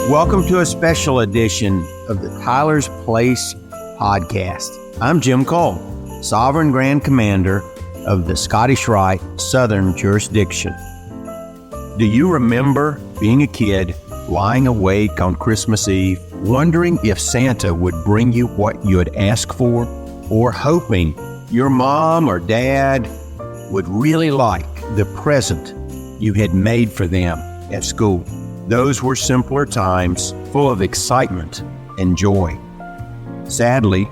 Welcome to a special edition of the Tyler's Place podcast. I'm Jim Cole, Sovereign Grand Commander of the Scottish Rite Southern Jurisdiction. Do you remember being a kid, lying awake on Christmas Eve, wondering if Santa would bring you what you had asked for, or hoping your mom or dad would really like the present you had made for them at school? Those were simpler times, full of excitement and joy. Sadly,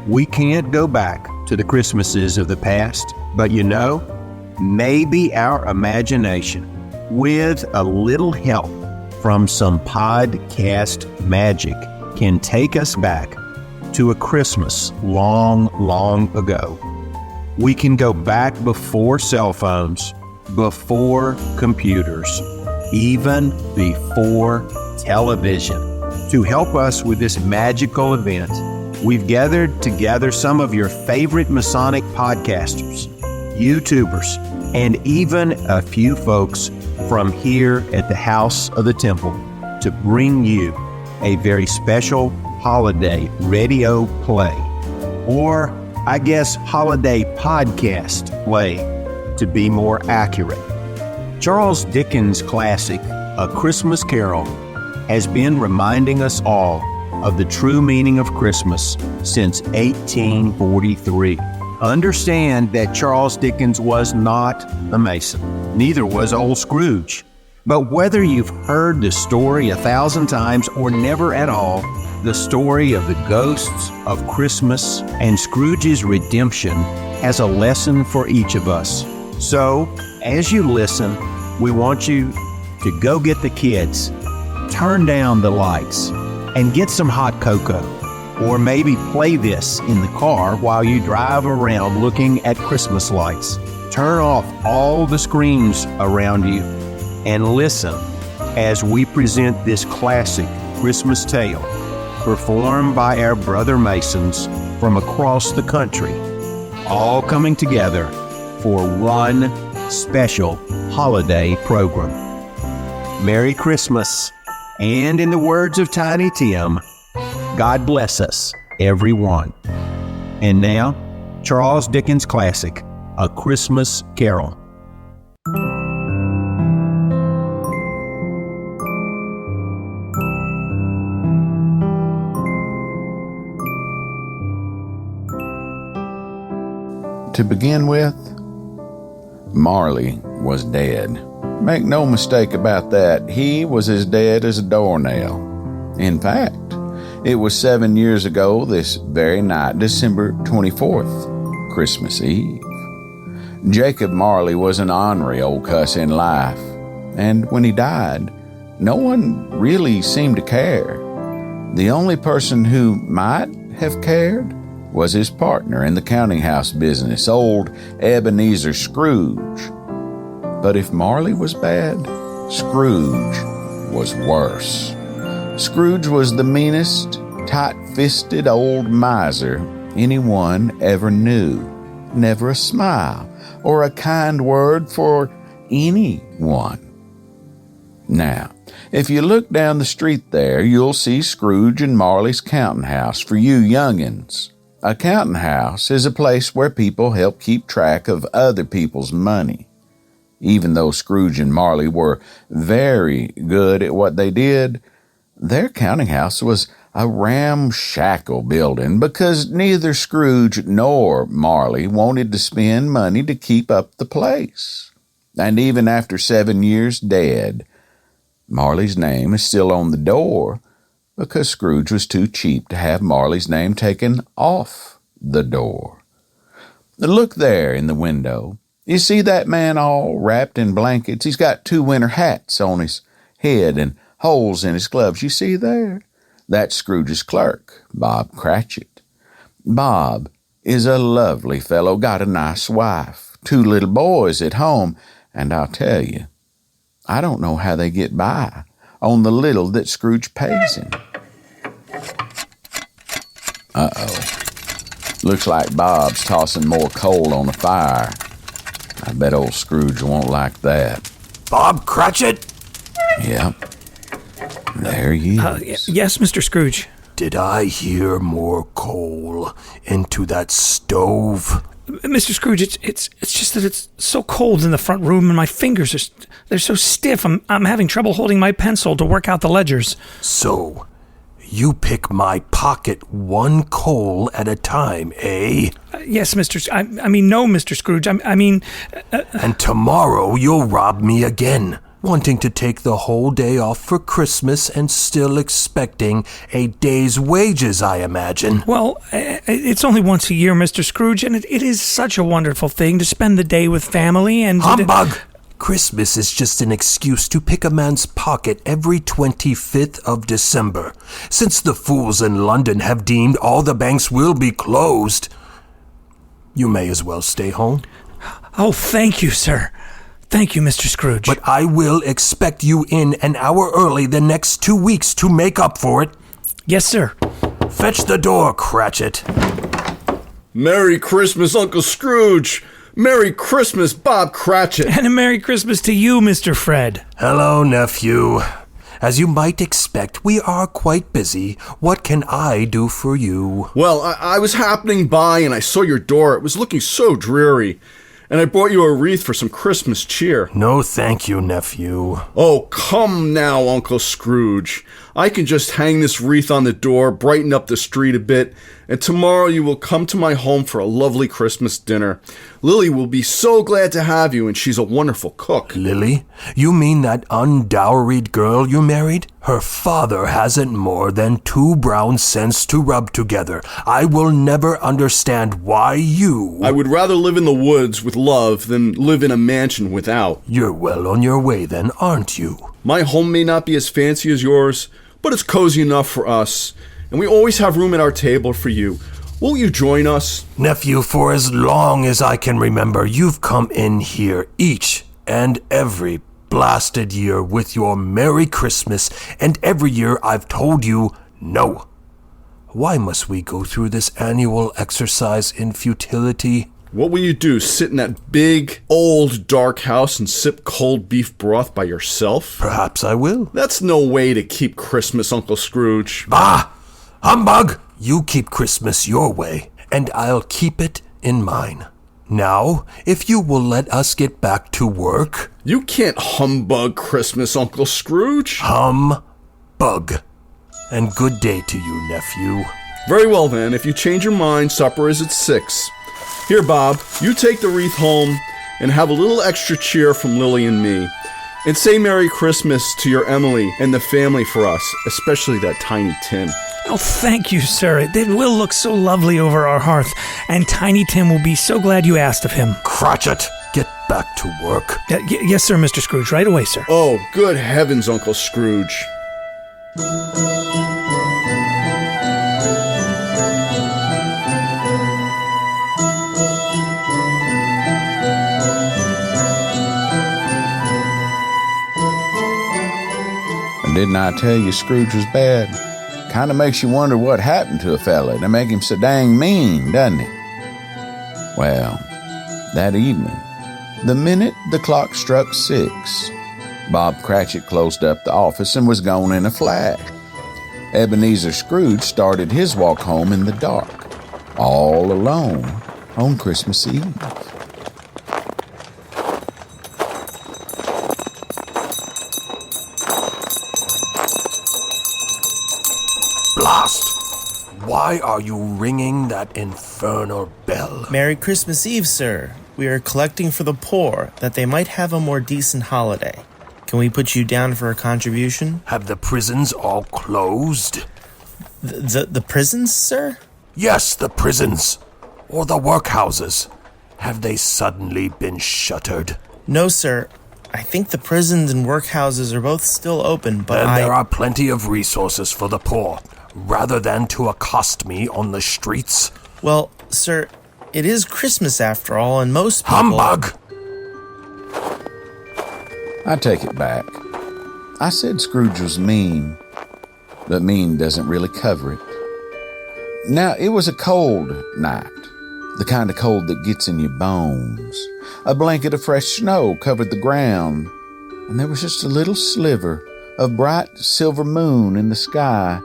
we can't go back to the Christmases of the past, but maybe our imagination, with a little help from some podcast magic, can take us back to a Christmas long, long ago. We can go back before cell phones, before computers, even before television. To help us with this magical event, we've gathered together some of your favorite Masonic podcasters, YouTubers, and even a few folks from here at the House of the Temple to bring you a very special holiday radio play, or I guess holiday podcast play to be more accurate. Charles Dickens' classic, A Christmas Carol, has been reminding us all of the true meaning of Christmas since 1843. Understand that Charles Dickens was not a Mason, neither was old Scrooge. But whether you've heard the story 1,000 times or never at all, the story of the ghosts of Christmas and Scrooge's redemption has a lesson for each of us. So, as you listen, we want you to go get the kids, turn down the lights, and get some hot cocoa. Or maybe play this in the car while you drive around looking at Christmas lights. Turn off all the screens around you and listen as we present this classic Christmas tale performed by our brother Masons from across the country, all coming together for one special holiday program. Merry Christmas, and in the words of Tiny Tim, God bless us, everyone. And now, Charles Dickens' classic, A Christmas Carol. To begin with, Marley was dead. Make no mistake about that, he was as dead as a doornail. In fact, it was 7 years ago this very night, December 24th, Christmas Eve. Jacob Marley was an ornery old cuss in life, and when he died, no one really seemed to care. The only person who might have cared was his partner in the counting house business, old Ebenezer Scrooge. But if Marley was bad, Scrooge was worse. Scrooge was the meanest, tight-fisted old miser anyone ever knew. Never a smile or a kind word for anyone. Now, if you look down the street there, you'll see Scrooge and Marley's counting house for you youngins. A counting house is a place where people help keep track of other people's money. Even though Scrooge and Marley were very good at what they did, their counting house was a ramshackle building because neither Scrooge nor Marley wanted to spend money to keep up the place. And even after 7 years dead, Marley's name is still on the door because Scrooge was too cheap to have Marley's name taken off the door. Look there in the window. You see that man all wrapped in blankets? He's got 2 winter hats on his head and holes in his gloves. You see there? That's Scrooge's clerk, Bob Cratchit. Bob is a lovely fellow, got a nice wife, 2 little boys at home, and I'll tell you, I don't know how they get by on the little that Scrooge pays him. Uh-oh. Looks like Bob's tossing more coal on the fire. I bet old Scrooge won't like that. Bob Cratchit? Yep. There he is. Yes, Mr. Scrooge. Did I hear more coal into that stove? Mr. Scrooge, it's just that it's so cold in the front room, and my fingers they're so stiff. I'm having trouble holding my pencil to work out the ledgers. So, you pick my pocket one coal at a time, eh? Yes, no, Mr. Scrooge. And tomorrow you'll rob me again, wanting to take the whole day off for Christmas and still expecting a day's wages, I imagine. Well, it's only once a year, Mr. Scrooge, and it is such a wonderful thing to spend the day with family and... Humbug! Christmas is just an excuse to pick a man's pocket every 25th of December, since the fools in London have deemed all the banks will be closed. You may as well stay home. Oh, thank you, sir. Thank you, Mr. Scrooge. But I will expect you in an hour early the next 2 weeks to make up for it. Yes, sir. Fetch the door, Cratchit. Merry Christmas, Uncle Scrooge! Merry Christmas, Bob Cratchit! And a Merry Christmas to you, Mr. Fred. Hello, nephew. As you might expect, we are quite busy. What can I do for you? Well, I was happening by and I saw your door. It was looking so dreary. And I brought you a wreath for some Christmas cheer. No, thank you, nephew. Oh, come now, Uncle Scrooge. I can just hang this wreath on the door, brighten up the street a bit, and tomorrow you will come to my home for a lovely Christmas dinner. Lily will be so glad to have you, and she's a wonderful cook. Lily? You mean that undowried girl you married? Her father hasn't more than 2 brown cents to rub together. I will never understand why you... I would rather live in the woods with love than live in a mansion without. You're well on your way then, aren't you? My home may not be as fancy as yours, but it's cozy enough for us, and we always have room at our table for you. Won't you join us? Nephew, for as long as I can remember, you've come in here each and every blasted year with your Merry Christmas, and every year I've told you no. Why must we go through this annual exercise in futility? What will you do, sit in that big, old, dark house and sip cold beef broth by yourself? Perhaps I will. That's no way to keep Christmas, Uncle Scrooge. Bah! Humbug! You keep Christmas your way, and I'll keep it in mine. Now, if you will let us get back to work... You can't humbug Christmas, Uncle Scrooge. Humbug. And good day to you, nephew. Very well, then. If you change your mind, supper is at 6. Here, Bob, you take the wreath home and have a little extra cheer from Lily and me. And say Merry Christmas to your Emily and the family for us, especially that Tiny Tim. Oh, thank you, sir. It will look so lovely over our hearth, and Tiny Tim will be so glad you asked of him. Cratchit, get back to work. Yes, sir, Mr. Scrooge. Right away, sir. Oh, good heavens, Uncle Scrooge. Didn't I tell you Scrooge was bad? Kind of makes you wonder what happened to a fella to make him so dang mean, doesn't it? Well, that evening, the minute the clock struck 6, Bob Cratchit closed up the office and was gone in a flash. Ebenezer Scrooge started his walk home in the dark, all alone on Christmas Eve. Blast! Why are you ringing that infernal bell? Merry Christmas Eve, sir. We are collecting for the poor, that they might have a more decent holiday. Can we put you down for a contribution? Have the prisons all closed? The prisons, sir? Yes, the prisons. Or the workhouses. Have they suddenly been shuttered? No, sir. I think the prisons and workhouses are both still open, but then there are plenty of resources for the poor, rather than to accost me on the streets. Well, sir, it is Christmas after all, and most people... Humbug! I take it back. I said Scrooge was mean, but mean doesn't really cover it. Now, it was a cold night, the kind of cold that gets in your bones. A blanket of fresh snow covered the ground, and there was just a little sliver of bright silver moon in the sky,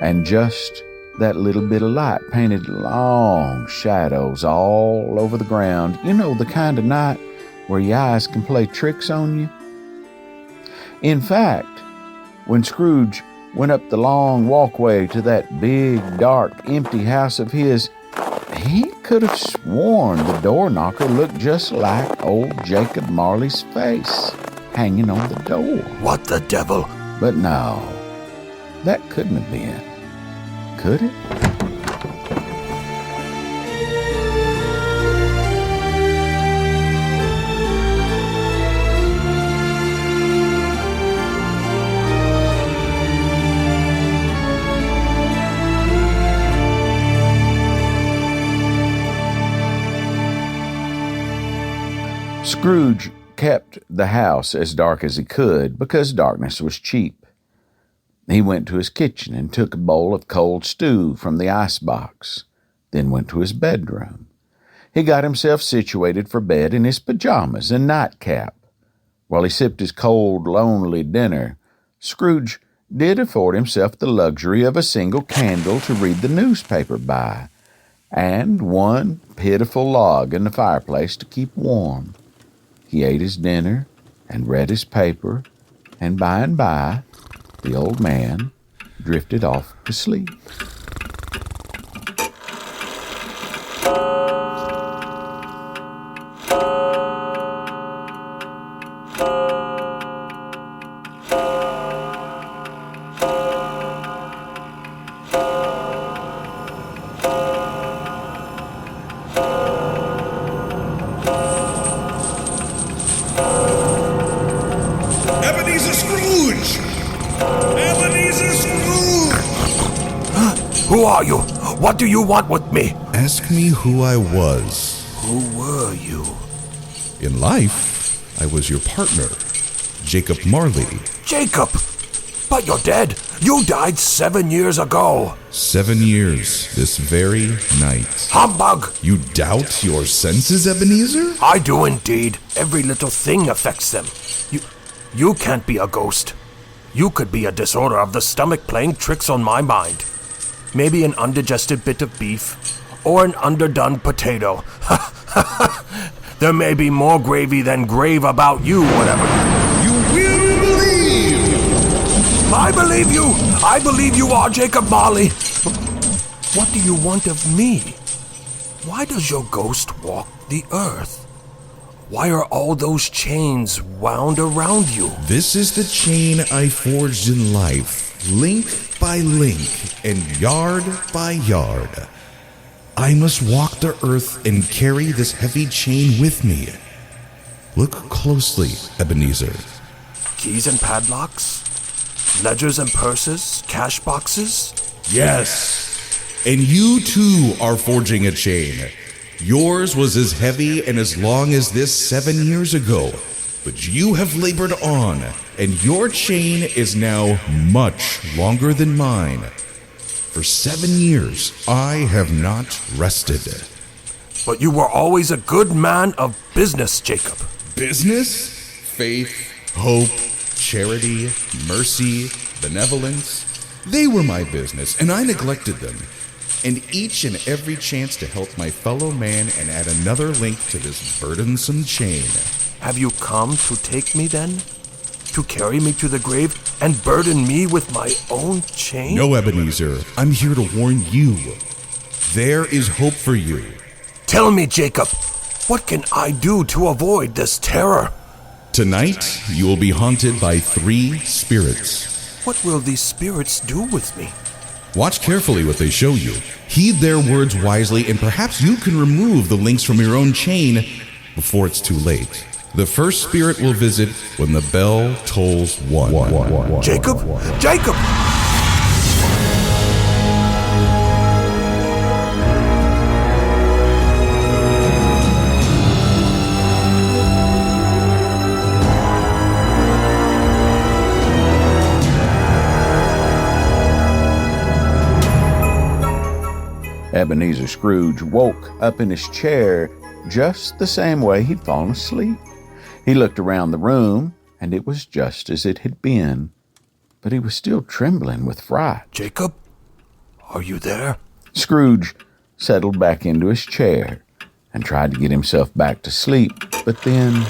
and just that little bit of light painted long shadows all over the ground. You know, the kind of night where your eyes can play tricks on you. In fact, when Scrooge went up the long walkway to that big, dark, empty house of his, he could have sworn the door knocker looked just like old Jacob Marley's face hanging on the door. What the devil? But no, that couldn't have been, could it? Scrooge kept the house as dark as he could because darkness was cheap. He went to his kitchen and took a bowl of cold stew from the icebox, then went to his bedroom. He got himself situated for bed in his pajamas and nightcap. While he sipped his cold, lonely dinner, Scrooge did afford himself the luxury of a single candle to read the newspaper by, and one pitiful log in the fireplace to keep warm. He ate his dinner and read his paper, and by, the old man drifted off to sleep. Ebenezer Scrooge! Ebenezer Scrooge! Who are you? What do you want with me? Ask me who I was. Who were you? In life, I was your partner, Jacob Marley. Jacob! But you're dead. You died 7 years ago. 7 years, this very night. Humbug! You doubt your senses, Ebenezer? I do indeed. Every little thing affects them. You can't be a ghost. You could be a disorder of the stomach playing tricks on my mind. Maybe an undigested bit of beef, or an underdone potato. There may be more gravy than grave about you, whatever. You will believe! I believe you! I believe you are Jacob Marley. What do you want of me? Why does your ghost walk the earth? Why are all those chains wound around you? This is the chain I forged in life, link by link and yard by yard. I must walk the earth and carry this heavy chain with me. Look closely, Ebenezer. Keys and padlocks? Ledgers and purses? Cash boxes? Yes, and you too are forging a chain. Yours was as heavy and as long as this 7 years ago, but you have labored on, and your chain is now much longer than mine. For 7 years, I have not rested. But you were always a good man of business, Jacob. Business, faith, hope, charity, mercy, benevolence, they were my business, and I neglected them. And each and every chance to help my fellow man and add another link to this burdensome chain. Have you come to take me then? To carry me to the grave and burden me with my own chain? No, Ebenezer, I'm here to warn you. There is hope for you. Tell me, Jacob, what can I do to avoid this terror? Tonight, you will be haunted by 3 spirits. What will these spirits do with me? Watch carefully what they show you. Heed their words wisely, and perhaps you can remove the links from your own chain before it's too late. The first spirit will visit when the bell tolls 1. Jacob? Jacob! Ebenezer Scrooge woke up in his chair just the same way he'd fallen asleep. He looked around the room and it was just as it had been, but he was still trembling with fright. Jacob, are you there? Scrooge settled back into his chair and tried to get himself back to sleep, but then...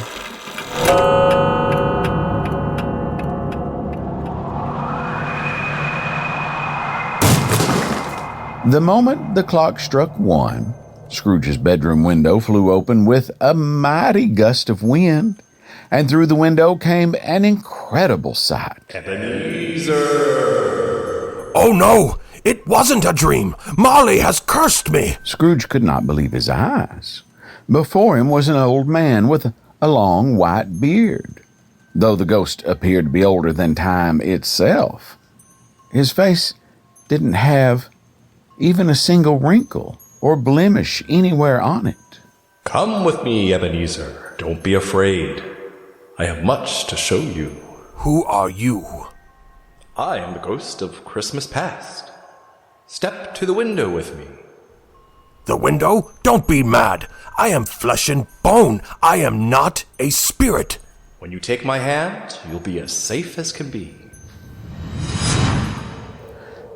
The moment the clock struck 1, Scrooge's bedroom window flew open with a mighty gust of wind, and through the window came an incredible sight. Ebenezer! Oh no! It wasn't a dream! Molly has cursed me! Scrooge could not believe his eyes. Before him was an old man with a long white beard, though the ghost appeared to be older than time itself. His face didn't have even a single wrinkle or blemish anywhere on it. Come with me, Ebenezer. Don't be afraid. I have much to show you. Who are you? I am the ghost of Christmas past. Step to the window with me. The window? Don't be mad. I am flesh and bone. I am not a spirit. When you take my hand, you'll be as safe as can be.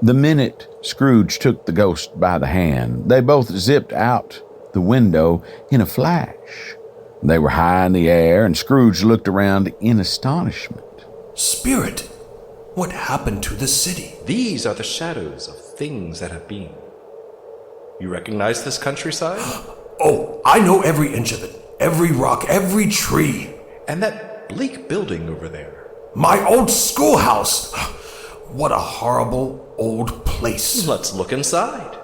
The minute Scrooge took the ghost by the hand, they both zipped out the window in a flash. They were high in the air, and Scrooge looked around in astonishment. Spirit, what happened to the city? These are the shadows of things that have been. You recognize this countryside? Oh, I know every inch of it. Every rock, every tree. And that bleak building over there. My old schoolhouse. What a horrible old place. Let's look inside.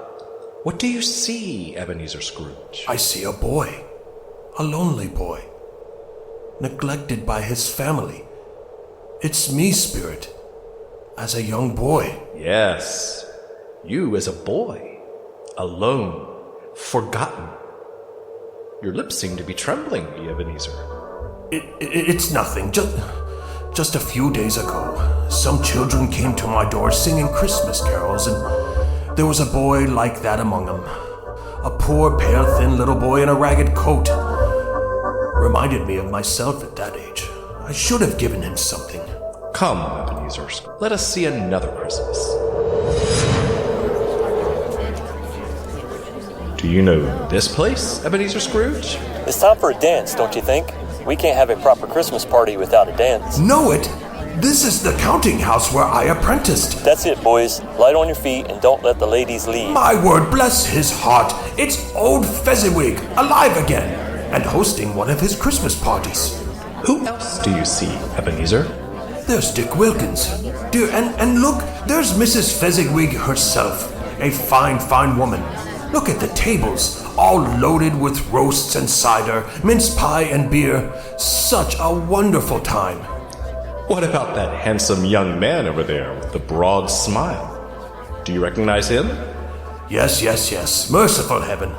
What do you see, Ebenezer Scrooge? I see a boy. A lonely boy. Neglected by his family. It's me, Spirit. As a young boy. Yes. You as a boy. Alone. Forgotten. Your lips seem to be trembling, Ebenezer. It's nothing. Just a few days ago, some children came to my door singing Christmas carols, and there was a boy like that among them. A poor, pale, thin little boy in a ragged coat. Reminded me of myself at that age. I should have given him something. Come, Ebenezer, let us see another Christmas. Do you know this place, Ebenezer Scrooge? It's time for a dance, don't you think? We can't have a proper Christmas party without a dance. Know it? This is the counting house where I apprenticed. That's it, boys. Light on your feet and don't let the ladies leave. My word, bless his heart. It's old Fezziwig, alive again, and hosting one of his Christmas parties. Who else do you see, Ebenezer? There's Dick Wilkins. Dear, and look, there's Mrs. Fezziwig herself. A fine, fine woman. Look at the tables, all loaded with roasts and cider, mince pie and beer. Such a wonderful time. What about that handsome young man over there with the broad smile? Do you recognize him? Yes. Merciful heaven.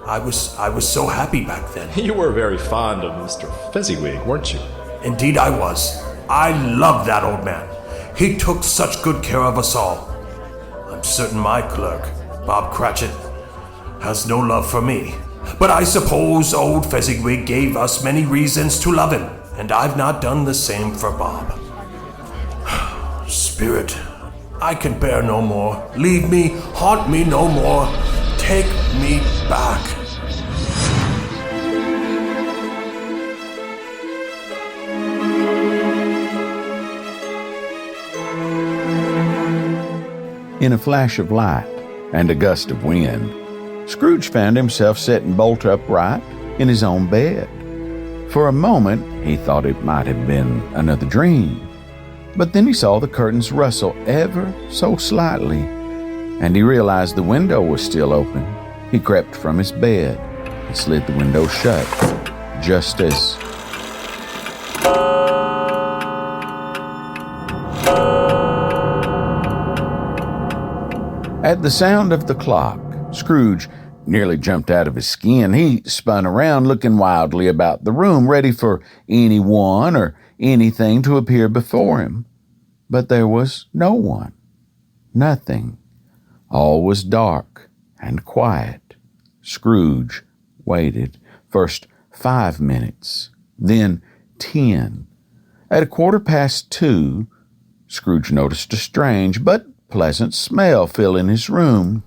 I was so happy back then. You were very fond of Mr. Fezziwig, weren't you? Indeed I was. I loved that old man. He took such good care of us all. I'm certain my clerk, Bob Cratchit, has no love for me. But I suppose old Fezziwig gave us many reasons to love him, and I've not done the same for Bob. Spirit, I can bear no more. Leave me, haunt me no more. Take me back. In a flash of light and a gust of wind, Scrooge found himself sitting bolt upright in his own bed. For a moment, he thought it might have been another dream, but then he saw the curtains rustle ever so slightly, and he realized the window was still open. He crept from his bed and slid the window shut, just as... At the sound of the clock, Scrooge nearly jumped out of his skin. He spun around, looking wildly about the room, ready for anyone or anything to appear before him. But there was no one, nothing. All was dark and quiet. Scrooge waited, first 5 minutes, then 10. At 2:15, Scrooge noticed a strange but pleasant smell filling his room.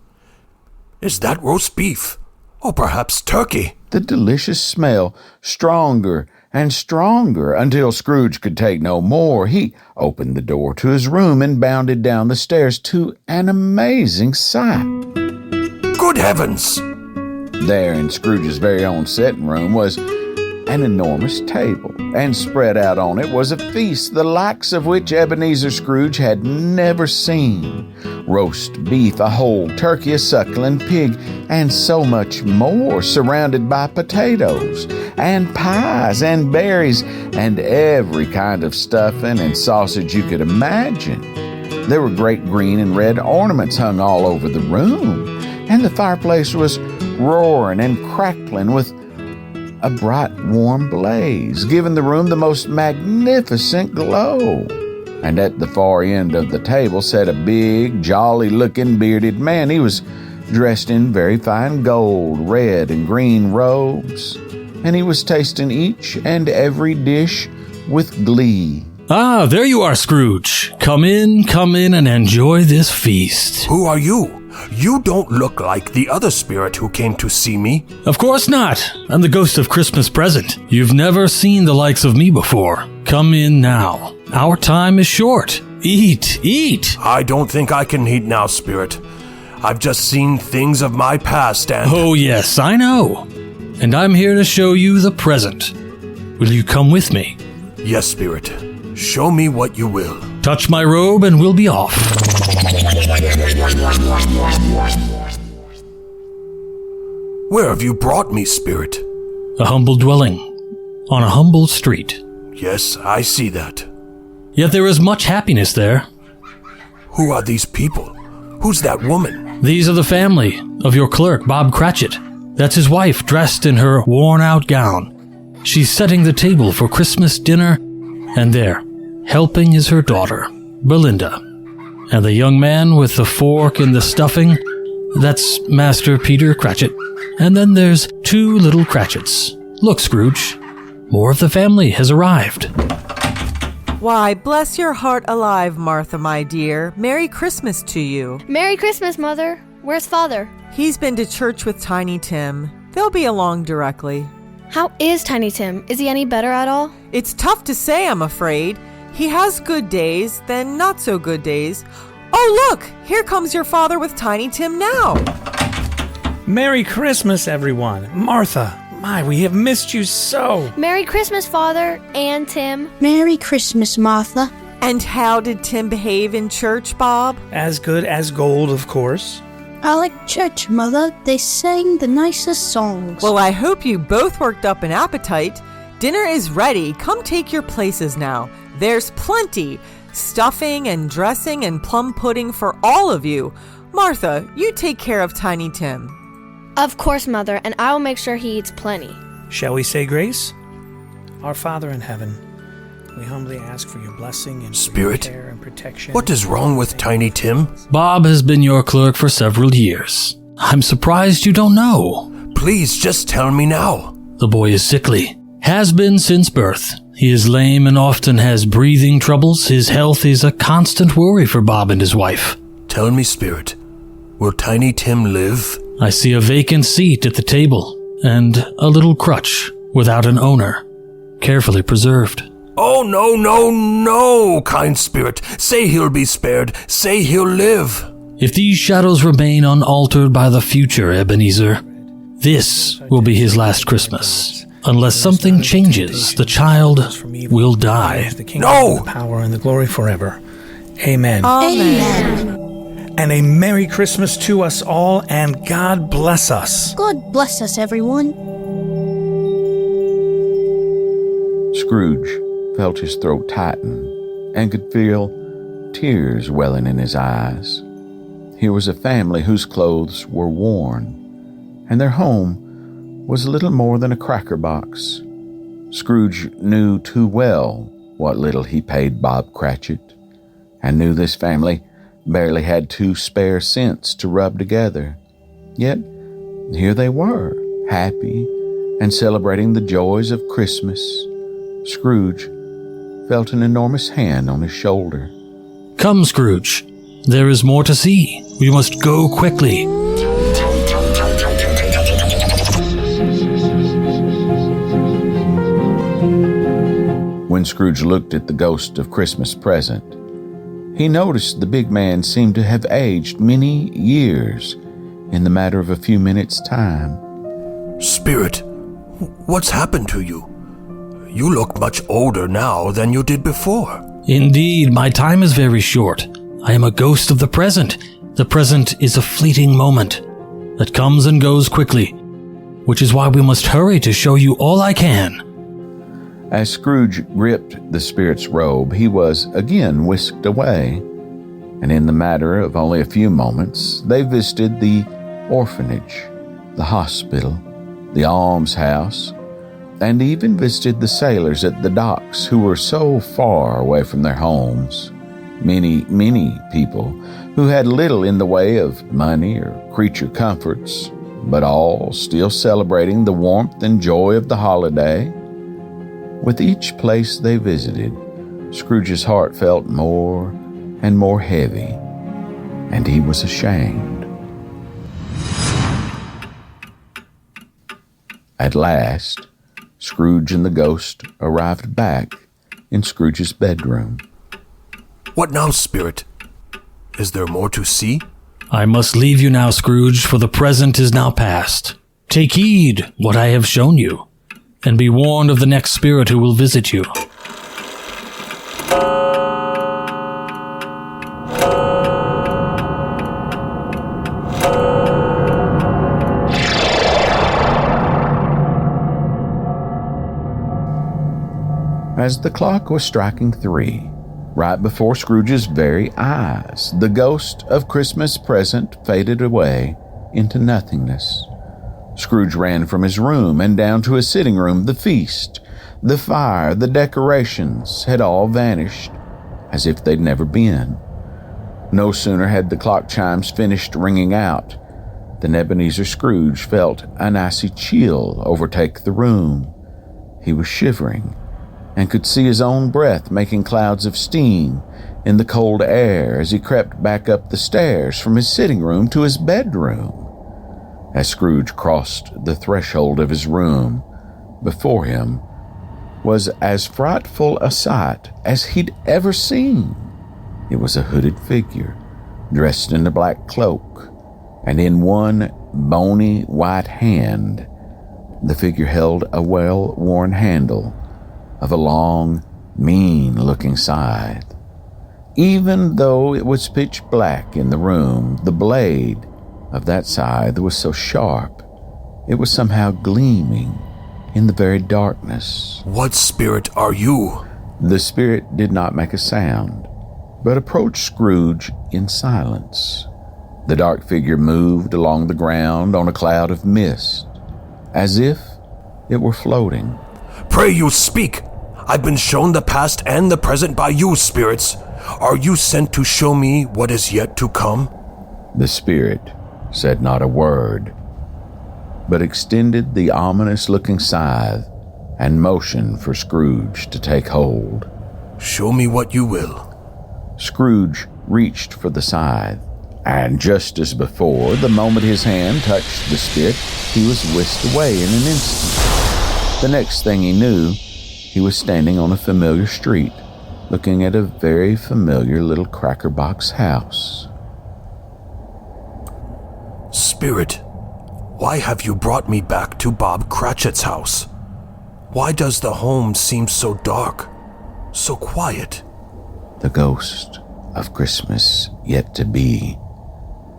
Is that roast beef? Or perhaps turkey? The delicious smell, stronger and stronger, until Scrooge could take no more. He opened the door to his room and bounded down the stairs to an amazing sight. Good heavens! There in Scrooge's very own sitting room was an enormous table, and spread out on it was a feast the likes of which Ebenezer Scrooge had never seen. Roast beef, a whole turkey, a suckling pig, and so much more, surrounded by potatoes, and pies, and berries, and every kind of stuffing and sausage you could imagine. There were great green and red ornaments hung all over the room, and the fireplace was roaring and crackling with a bright, warm blaze, giving the room the most magnificent glow. And at the far end of the table sat a big, jolly-looking bearded man. He was dressed in very fine gold, red, and green robes, and he was tasting each and every dish with glee. Ah, there you are, Scrooge. Come in, and enjoy this feast. Who are you? You don't look like the other spirit who came to see me. Of course not. I'm the ghost of Christmas present. You've never seen the likes of me before. Come in now. Our time is short. Eat, eat. I don't think I can eat now, spirit. I've just seen things of my past and... Oh, yes, I know. And I'm here to show you the present. Will you come with me? Yes, spirit. Show me what you will. Touch my robe and we'll be off. Where have you brought me, spirit? A humble dwelling on a humble street. Yes, I see that. Yet there is much happiness there. Who are these people? Who's that woman? These are the family of your clerk, Bob Cratchit. That's his wife, dressed in her worn-out gown. She's setting the table for Christmas dinner, and there, helping is her daughter, Belinda. And the young man with the fork and the stuffing, that's Master Peter Cratchit. And then there's two little Cratchits. Look, Scrooge, more of the family has arrived. Why, bless your heart alive, Martha, my dear. Merry Christmas to you. Merry Christmas, Mother. Where's Father? He's been to church with Tiny Tim. They'll be along directly. How is Tiny Tim? Is he any better at all? It's tough to say, I'm afraid. He has good days, then not so good days. Oh, look! Here comes your father with Tiny Tim now. Merry Christmas, everyone. Martha, my, we have missed you so. Merry Christmas, Father and Tim. Merry Christmas, Martha. And how did Tim behave in church, Bob? As good as gold, of course. I like church, Mother. They sang the nicest songs. Well, I hope you both worked up an appetite. Dinner is ready. Come take your places now. There's plenty. Stuffing and dressing and plum pudding for all of you. Martha, you take care of Tiny Tim. Of course, Mother, and I will make sure he eats plenty. Shall we say grace? Our Father in heaven, we humbly ask for your blessing and Spirit, for your care and protection. What is wrong with Tiny Tim? Bob has been your clerk for several years. I'm surprised you don't know. Please, just tell me now. The boy is sickly. Has been since birth. He is lame and often has breathing troubles. His health is a constant worry for Bob and his wife. Tell me, Spirit, will Tiny Tim live? I see a vacant seat at the table and a little crutch without an owner, carefully preserved. Oh, no, kind spirit. Say he'll be spared. Say he'll live. If these shadows remain unaltered by the future, Ebenezer, this will be his last Christmas. Unless something changes, the child will die. No! The power and the glory forever. Amen. Amen. And a Merry Christmas to us all, and God bless us. God bless us, everyone. Scrooge felt his throat tighten and could feel tears welling in his eyes. Here was a family whose clothes were worn, and their home was little more than a cracker box. Scrooge knew too well what little he paid Bob Cratchit, and knew this family barely had 2 spare cents to rub together. Yet here they were, happy and celebrating the joys of Christmas. Scrooge felt an enormous hand on his shoulder. Come, Scrooge. There is more to see. We must go quickly. When Scrooge looked at the ghost of Christmas Present, he noticed the big man seemed to have aged many years in the matter of a few minutes' time. Spirit, what's happened to you? You look much older now than you did before. Indeed, my time is very short. I am a ghost of the present. The present is a fleeting moment that comes and goes quickly, which is why we must hurry to show you all I can. As Scrooge gripped the spirit's robe, he was again whisked away, and in the matter of only a few moments, they visited the orphanage, the hospital, the almshouse, and even visited the sailors at the docks who were so far away from their homes. Many people who had little in the way of money or creature comforts, but all still celebrating the warmth and joy of the holiday. With each place they visited, Scrooge's heart felt more and more heavy, and he was ashamed. At last, Scrooge and the ghost arrived back in Scrooge's bedroom. What now, Spirit? Is there more to see? I must leave you now, Scrooge, for the present is now past. Take heed what I have shown you, and be warned of the next spirit who will visit you. As the clock was striking 3, right before Scrooge's very eyes, the ghost of Christmas Present faded away into nothingness. Scrooge ran from his room and down to his sitting room. The feast, the fire, the decorations had all vanished, as if they'd never been. No sooner had the clock chimes finished ringing out than Ebenezer Scrooge felt an icy chill overtake the room. He was shivering and could see his own breath making clouds of steam in the cold air as he crept back up the stairs from his sitting room to his bedroom. As Scrooge crossed the threshold of his room, before him was as frightful a sight as he'd ever seen. It was a hooded figure, dressed in a black cloak, and in one bony white hand, the figure held a well-worn handle of a long, mean-looking scythe. Even though it was pitch black in the room, the blade of that scythe was so sharp, it was somehow gleaming in the very darkness. What spirit are you? The spirit did not make a sound, but approached Scrooge in silence. The dark figure moved along the ground on a cloud of mist, as if it were floating. Pray you speak. I've been shown the past and the present by you, spirits. Are you sent to show me what is yet to come? The spirit said not a word, but extended the ominous-looking scythe and motioned for Scrooge to take hold. Show me what you will. Scrooge reached for the scythe, and just as before, the moment his hand touched the spirit, he was whisked away in an instant. The next thing he knew, he was standing on a familiar street, looking at a very familiar little cracker box house. Spirit, why have you brought me back to Bob Cratchit's house? Why does the home seem so dark, so quiet? The ghost of Christmas yet to be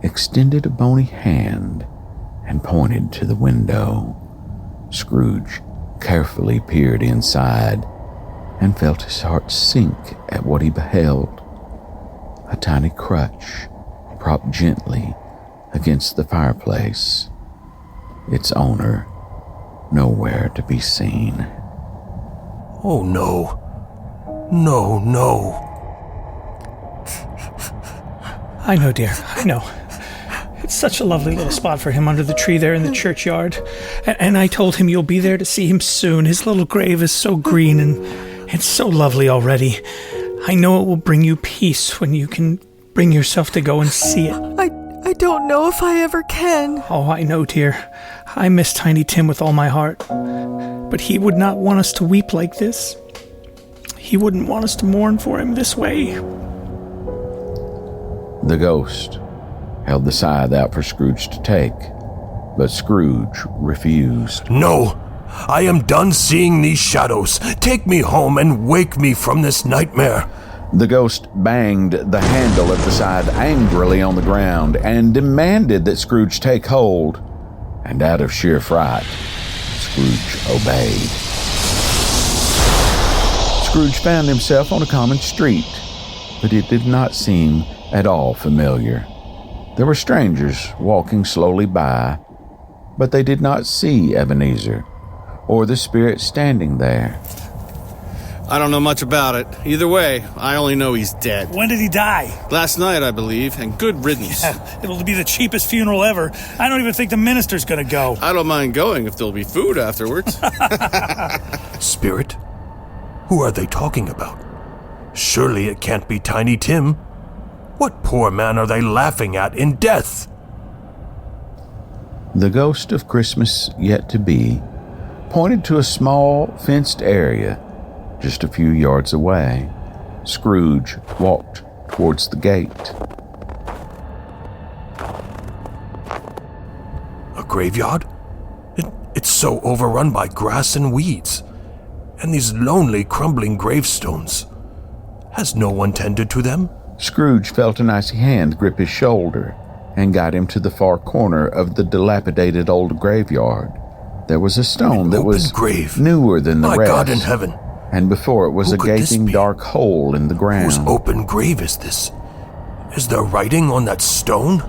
extended a bony hand and pointed to the window. Scrooge carefully peered inside and felt his heart sink at what he beheld. A tiny crutch propped gently against the fireplace, its owner nowhere to be seen. Oh no. No, no. I know, dear, I know. It's such a lovely little spot for him under the tree there in the churchyard. And I told him you'll be there to see him soon. His little grave is so green and It's so lovely already. I know it will bring you peace when you can bring yourself to go and see it. I don't know if I ever can. Oh, I know, dear. I miss Tiny Tim with all my heart. But he would not want us to weep like this. He wouldn't want us to mourn for him this way. The ghost held the scythe out for Scrooge to take, but Scrooge refused. No! I am done seeing these shadows. Take me home and wake me from this nightmare. The ghost banged the handle of the scythe angrily on the ground and demanded that Scrooge take hold, and out of sheer fright, Scrooge obeyed. Scrooge found himself on a common street, but it did not seem at all familiar. There were strangers walking slowly by, but they did not see Ebenezer or the spirit standing there. I don't know much about it. Either way, I only know he's dead. When did he die? Last night, I believe, and good riddance. Yeah, it'll be the cheapest funeral ever. I don't even think the minister's gonna go. I don't mind going if there'll be food afterwards. Spirit? Who are they talking about? Surely it can't be Tiny Tim. What poor man are they laughing at in death? The ghost of Christmas yet to be pointed to a small fenced area just a few yards away. Scrooge walked towards the gate. A graveyard? It's so overrun by grass and weeds. And these lonely, crumbling gravestones. Has no one tended to them? Scrooge felt an icy hand grip his shoulder and got him to the far corner of the dilapidated old graveyard. There was a stone that was newer than the rest. My God in heaven. And before it was a gaping dark hole in the ground. Whose open grave is this? Is there writing on that stone?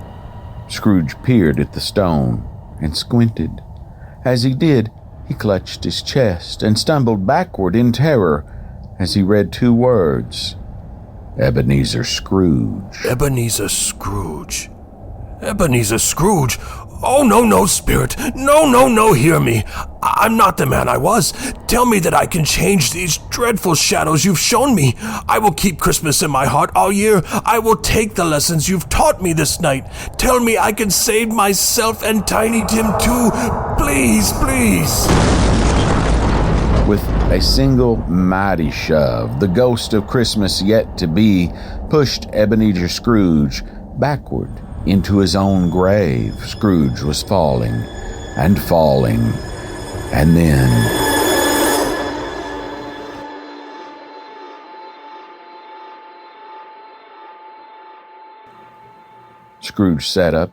Scrooge peered at the stone and squinted. As he did, he clutched his chest and stumbled backward in terror as he read two words: Ebenezer Scrooge. Ebenezer Scrooge. Ebenezer Scrooge. Oh, no, Spirit. No, hear me. I'm not the man I was. Tell me that I can change these dreadful shadows you've shown me. I will keep Christmas in my heart all year. I will take the lessons you've taught me this night. Tell me I can save myself and Tiny Tim too. Please. With a single mighty shove, the ghost of Christmas yet to be pushed Ebenezer Scrooge backward into his own grave. Scrooge was falling, and then... Scrooge sat up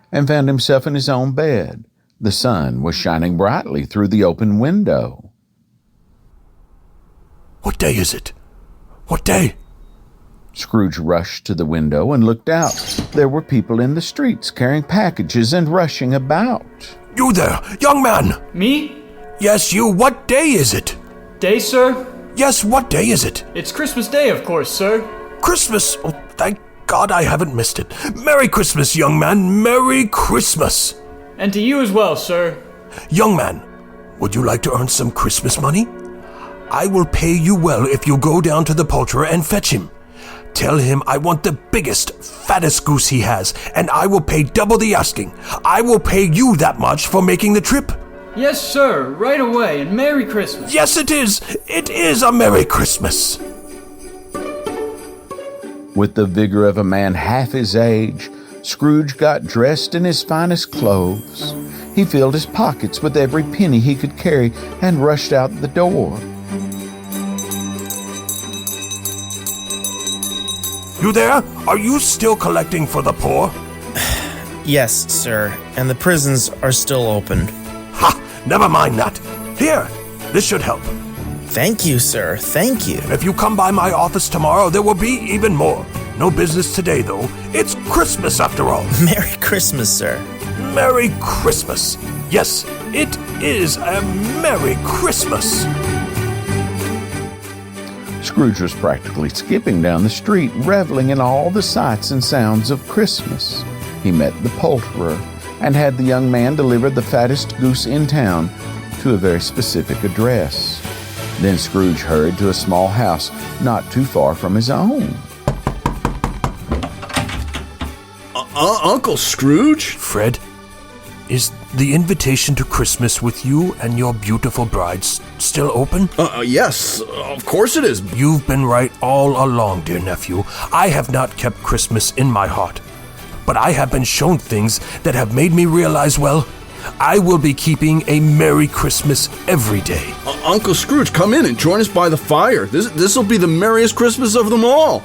and found himself in his own bed. The sun was shining brightly through the open window. What day is it? What day? Scrooge rushed to the window and looked out. There were people in the streets carrying packages and rushing about. You there, young man! Me? Yes, you. What day is it? Day, sir? Yes, what day is it? It's Christmas Day, of course, sir. Christmas? Oh, thank God I haven't missed it. Merry Christmas, young man. Merry Christmas. And to you as well, sir. Young man, would you like to earn some Christmas money? I will pay you well if you go down to the poulterer and fetch him. Tell him I want the biggest, fattest goose he has, and I will pay double the asking. I will pay you that much for making the trip. Yes, sir, right away, and Merry Christmas. Yes, it is. It is a Merry Christmas. With the vigor of a man half his age, Scrooge got dressed in his finest clothes. He filled his pockets with every penny he could carry and rushed out the door. You there? Are you still collecting for the poor? Yes, sir, and the prisons are still open. Ha! Never mind that. Here, this should help. Thank you, sir. Thank you. If you come by my office tomorrow, there will be even more. No business today, though. It's Christmas after all. Merry Christmas, sir. Merry Christmas. Yes, it is a Merry Christmas. Scrooge was practically skipping down the street, reveling in all the sights and sounds of Christmas. He met the poulterer and had the young man deliver the fattest goose in town to a very specific address. Then Scrooge hurried to a small house not too far from his own. Uncle Scrooge? Fred, is the invitation to Christmas with you and your beautiful bride still open? Yes, of course it is. You've been right all along, dear nephew. I have not kept Christmas in my heart, but I have been shown things that have made me realize, well, I will be keeping a Merry Christmas every day. Uncle Scrooge, come in and join us by the fire. This will be the merriest Christmas of them all.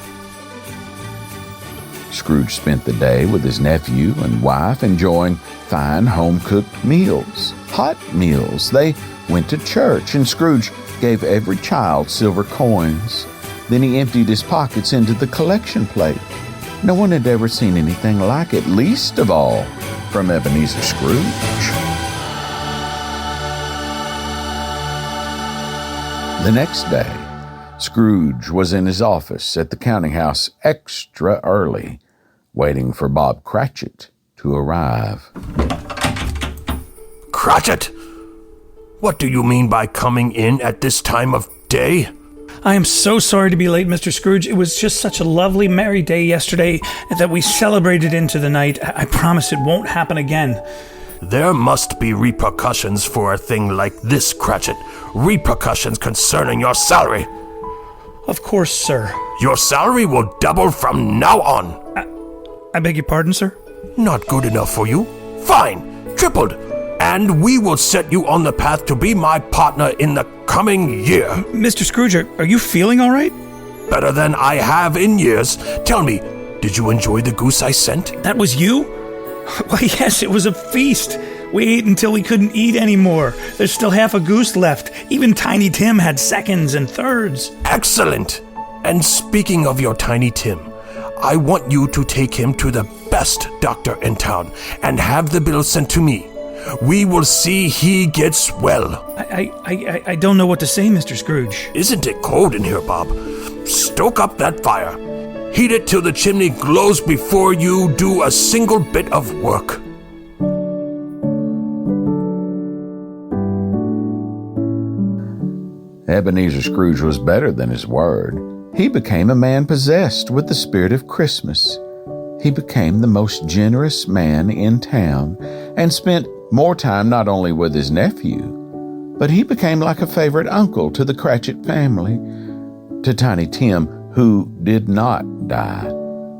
Scrooge spent the day with his nephew and wife enjoying fine home-cooked meals, hot meals. They went to church, and Scrooge gave every child silver coins. Then he emptied his pockets into the collection plate. No one had ever seen anything like it, least of all from Ebenezer Scrooge. The next day, Scrooge was in his office at the counting house extra early, waiting for Bob Cratchit to arrive. Cratchit! What do you mean by coming in at this time of day? I am so sorry to be late, Mr. Scrooge. It was just such a lovely, merry day yesterday that we celebrated into the night. I promise it won't happen again. There must be repercussions for a thing like this, Cratchit. Repercussions concerning your salary. Of course, sir. Your salary will double from now on. I beg your pardon, sir? Not good enough for you? Fine, tripled. And we will set you on the path to be my partner in the coming year. Mr. Scrooge, are you feeling all right? Better than I have in years. Tell me, did you enjoy the goose I sent? That was you? Why, yes, it was a feast. We ate until we couldn't eat anymore. There's still half a goose left. Even Tiny Tim had seconds and thirds. Excellent. And speaking of your Tiny Tim, I want you to take him to the best doctor in town and have the bill sent to me. We will see he gets well. I don't know what to say, Mr. Scrooge. Isn't it cold in here, Bob? Stoke up that fire. Heat it till the chimney glows before you do a single bit of work. Ebenezer Scrooge was better than his word. He became a man possessed with the spirit of Christmas. He became the most generous man in town and spent more time not only with his nephew, but he became like a favorite uncle to the Cratchit family. To Tiny Tim, who did not die,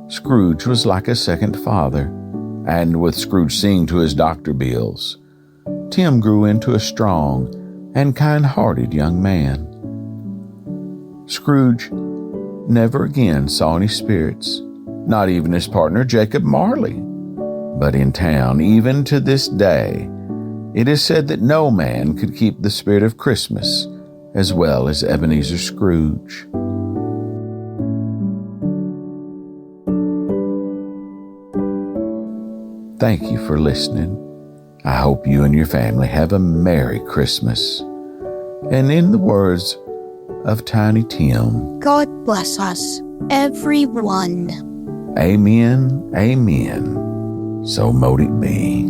Scrooge was like a second father, and with Scrooge seeing to his doctor bills, Tim grew into a strong and kind-hearted young man. Scrooge never again saw any spirits, not even his partner Jacob Marley. But in town, even to this day, it is said that no man could keep the spirit of Christmas as well as Ebenezer Scrooge. Thank you for listening. I hope you and your family have a Merry Christmas. And in the words of Tiny Tim, God bless us, everyone. Amen, amen. So mote it be.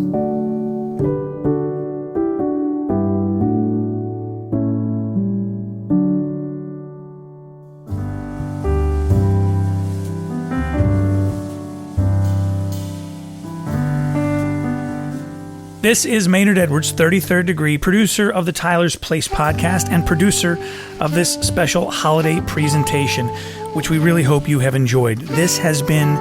This is Maynard Edwards, 33rd Degree, producer of the Tyler's Place podcast and producer of this special holiday presentation, which we really hope you have enjoyed. This has been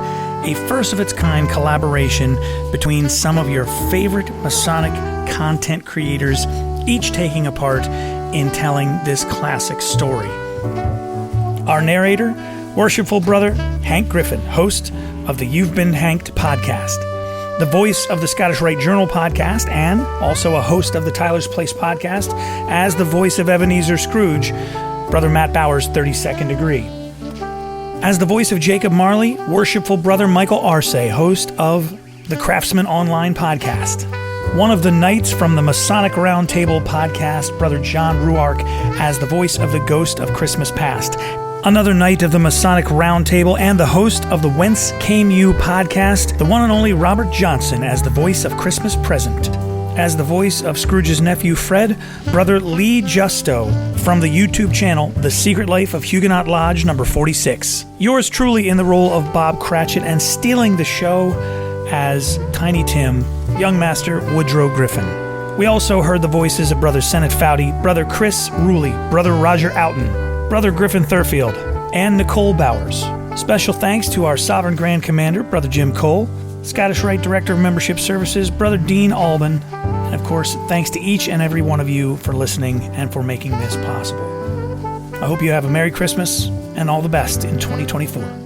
a first-of-its-kind collaboration between some of your favorite Masonic content creators, each taking a part in telling this classic story. Our narrator, worshipful brother Hank Griffin, host of the You've Been Hanked podcast. The voice of the Scottish Rite Journal podcast, and also a host of the Tyler's Place podcast, as the voice of Ebenezer Scrooge, Brother Matt Bowers, 32nd Degree. As the voice of Jacob Marley, worshipful brother Michael Arce, host of the Craftsman Online podcast. One of the knights from the Masonic Roundtable podcast, Brother John Ruark, as the voice of the Ghost of Christmas Past. Another knight of the Masonic Roundtable and the host of the Whence Came You podcast, the one and only Robert Johnson as the voice of Christmas Present. as the voice of Scrooge's nephew Fred, Brother Lee Justo from the YouTube channel The Secret Life of Huguenot Lodge number 46. Yours truly in the role of Bob Cratchit, and stealing the show as Tiny Tim, Young Master Woodrow Griffin. We also heard the voices of Brother Sennett Foudy, Brother Chris Rooley, Brother Roger Outen, Brother Griffin Thurfield, and Nicole Bowers. Special thanks to our Sovereign Grand Commander, Brother Jim Cole, Scottish Rite Director of Membership Services, Brother Dean Alban, and of course, thanks to each and every one of you for listening and for making this possible. I hope you have a Merry Christmas and all the best in 2024.